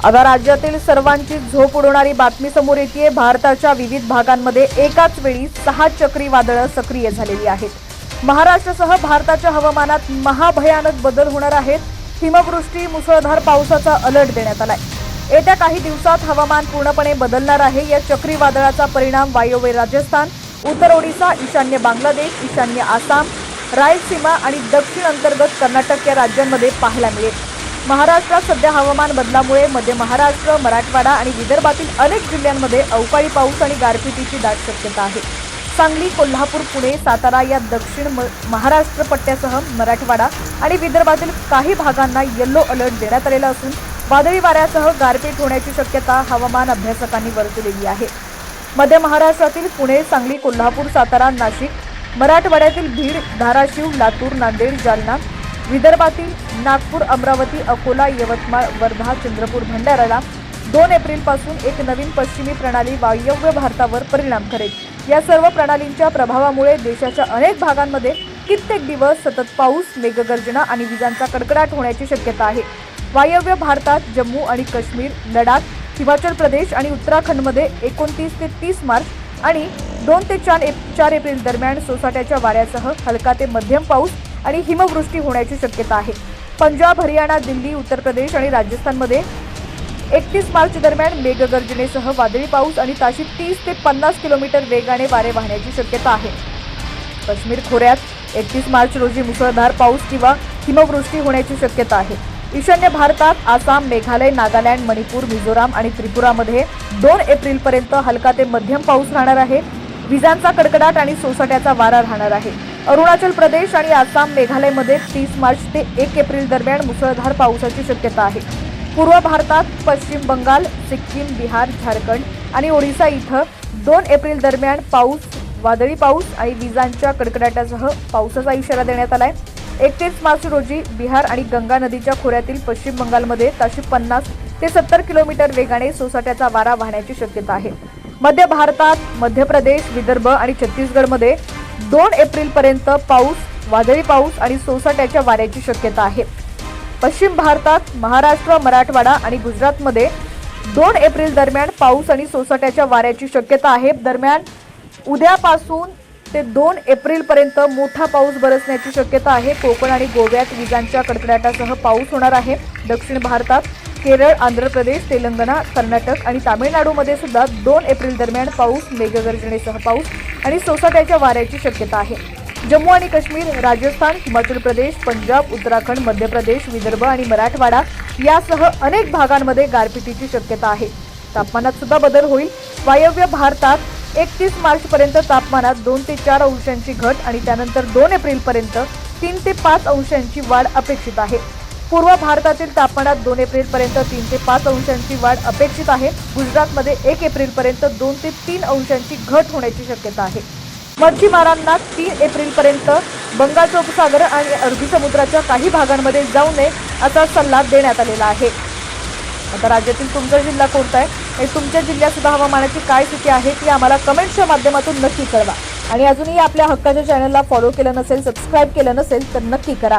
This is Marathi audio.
आता राज्यातील सर्वांची झोप उडवणारी बातमी समोर येते। भारताच्या विविध भागांमध्ये एकाच वेळी 6 चक्रीवादळं सक्रिय झालेली आहेत। महाराष्ट्रासह भारताच्या हवामानात महाभयानक बदल होणार आहेत। हिमवृष्टी, मुसळधार पावसाचा अलर्ट देण्यात आलाय। येत्या काही दिवसात हवामान पूर्णपणे बदलणार आहे। या चक्रीवादळाचा परिणाम वायव्य राजस्थान, उत्तर ओडिशा, ईशान्य बांगलादेश, ईशान्य आसाम, रायलसीमा आणि दक्षिण अंतर्गत कर्नाटक या राज्यांमध्ये पाहायला मिळेल। महाराष्ट्रात सध्या हवामान बदलामुळे मध्य महाराष्ट्र, मराठवाडा आणि विदर्भातील अनेक जिल्ह्यांमध्ये अवकाळी पाऊस आणि गारपिटीची दाट शक्यता आहे। सांगली, कोल्हापूर, पुणे, सातारा या दक्षिण महाराष्ट्र पट्ट्यासह मराठवाडा आणि विदर्भातील काही भागांना येलो अलर्ट देण्यात आलेला असून वादळी वाऱ्यासह गारपीट होण्याची शक्यता हवामान अभ्यासकांनी वर्तवलेली आहे। मध्य महाराष्ट्रातील पुणे, सांगली, कोल्हापूर, सातारा, नाशिक, मराठवाड्यातील बीड, धाराशिव, लातूर, नांदेड, जालना, विदर्भातील नागपूर, अमरावती, अकोला, यवतमाळ, वर्धा, चंद्रपूर, भंडाराला 2 एप्रिलपासून एक नवीन पश्चिमी प्रणाली वायव्य भारतावर परिणाम करेल। या सर्व प्रणालींच्या प्रभावामुळे देशाच्या अनेक भागांमध्ये कित्येक दिवस सतत पाऊस, मेघगर्जना आणि विजांचा कडकडाट होण्याची शक्यता आहे। वायव्य भारतात जम्मू आणि काश्मीर, लडाख, हिमाचल प्रदेश आणि उत्तराखंडमध्ये 29 ते 30 मार्च आणि 2 ते 4 एप्रिल दरम्यान सोसाट्याच्या वाऱ्यासह हलका ते मध्यम पाऊस आणि हिमवृष्टी होण्याची शक्यता आहे। पंजाब, हरियाणा, दिल्ली, उत्तर प्रदेश आणि राजस्थानमध्ये 31 मार्च दरम्यान मेघगर्जनेसह वादळी पाऊस आणि ताशी 30 ते 50 किलोमीटर वेगाने वारे वाहण्याची शक्यता आहे। काश्मीर खोऱ्यात 31 मार्च रोजी मुसळधार पाऊस किंवा हिमवृष्टी होण्याची शक्यता आहे। ईशान्य भारतात आसाम, मेघालय, नागालँड, मणिपूर, मिझोराम आणि त्रिपुरामध्ये 2 एप्रिलपर्यंत हलका ते मध्यम पाऊस राहणार आहे। विजांचा कडकडाट आणि सोसाट्याचा वारा राहणार आहे। अरुणाचल प्रदेश आणि आसाम, मेघालयमध्ये 30 मार्च ते 1 एप्रिल दरम्यान मुसळधार पावसाची शक्यता आहे। पूर्व भारतात पश्चिम बंगाल, सिक्कीम, बिहार, झारखंड आणि ओडिशा इथं 2 एप्रिल दरम्यान वादळी पाऊस आणि विजांच्या कडकडाटासह पावसाचा इशारा देण्यात आलाय। 31 मार्च रोजी बिहार आणि गंगा नदीच्या खोऱ्यातील पश्चिम बंगालमध्ये ताशी 50 ते 70 किलोमीटर वेगाने सोसाट्याचा वारा वाहण्याची शक्यता आहे। मध्य भारतात मध्य प्रदेश, विदर्भ आणि छत्तीसगडमध्ये 2 एप्रिलपर्यंत वादळी पाऊस आणि सोसाट्याच्या वाऱ्याची शक्यता आहे। पश्चिम भारतात महाराष्ट्र, मराठवाडा आणि गुजरातमध्ये 2 एप्रिल दरम्यान पाऊस आणि सोसाट्याच्या वाऱ्याची शक्यता आहे। दरम्यान उद्यापासून ते 2 एप्रिलपर्यंत मोठा पाऊस बरसण्याची शक्यता आहे। कोकण आणि गोव्यात विजांच्या कडकडाटासह पाऊस होणार आहे। दक्षिण भारतात केरळ, आंध्र प्रदेश, तेलंगणा, कर्नाटक आणि तामिळनाडूमध्ये सुद्धा 2 एप्रिल दरम्यान पाऊस, मेघगर्जनेसह पाऊस आणि सोसाट्याच्या वाऱ्याची शक्यता आहे। जम्मू आणि काश्मीर, राजस्थान, हिमाचल प्रदेश, पंजाब, उत्तराखंड, मध्य प्रदेश, विदर्भ आणि मराठवाडा यासह अनेक भागांमध्ये गारपिटीची शक्यता आहे। तापमानात सुद्धा बदल होईल। वायव्य भारतात 31 मार्चपर्यंत तापमानात 2 ते 4 अंशांची घट आणि त्यानंतर 2 एप्रिलपर्यंत 3 ते 5 अंशांची वाढ अपेक्षित आहे। पूर्व भारतातील तापमानात 2 एप्रिलपर्यंत 3 ते 5 अंशांची वाढ अपेक्षित आहे। गुजरातमध्ये 1 एप्रिलपर्यंत 2 ते 3 अंशांची घट होण्याची शक्यता आहे। मच्छीमारांना 3 एप्रिलपर्यंत बंगालचा उपसागर आणि अरबी समुद्राच्या काही भागांमध्ये जाऊ नये असा सल्ला देण्यात आलेला आहे। आता राज्यातील तुमचा जिल्हा कोणता आहे आणि तुमच्या जिल्ह्यात सुद्धा हवामानाची काय स्थिती आहे ती आम्हाला कमेंट्सच्या माध्यमातून नक्की कळवा। आणि अजूनही आपल्या हक्काच्या चॅनलला फॉलो केलं नसेल, सबस्क्राईब केलं नसेल तर नक्की करा।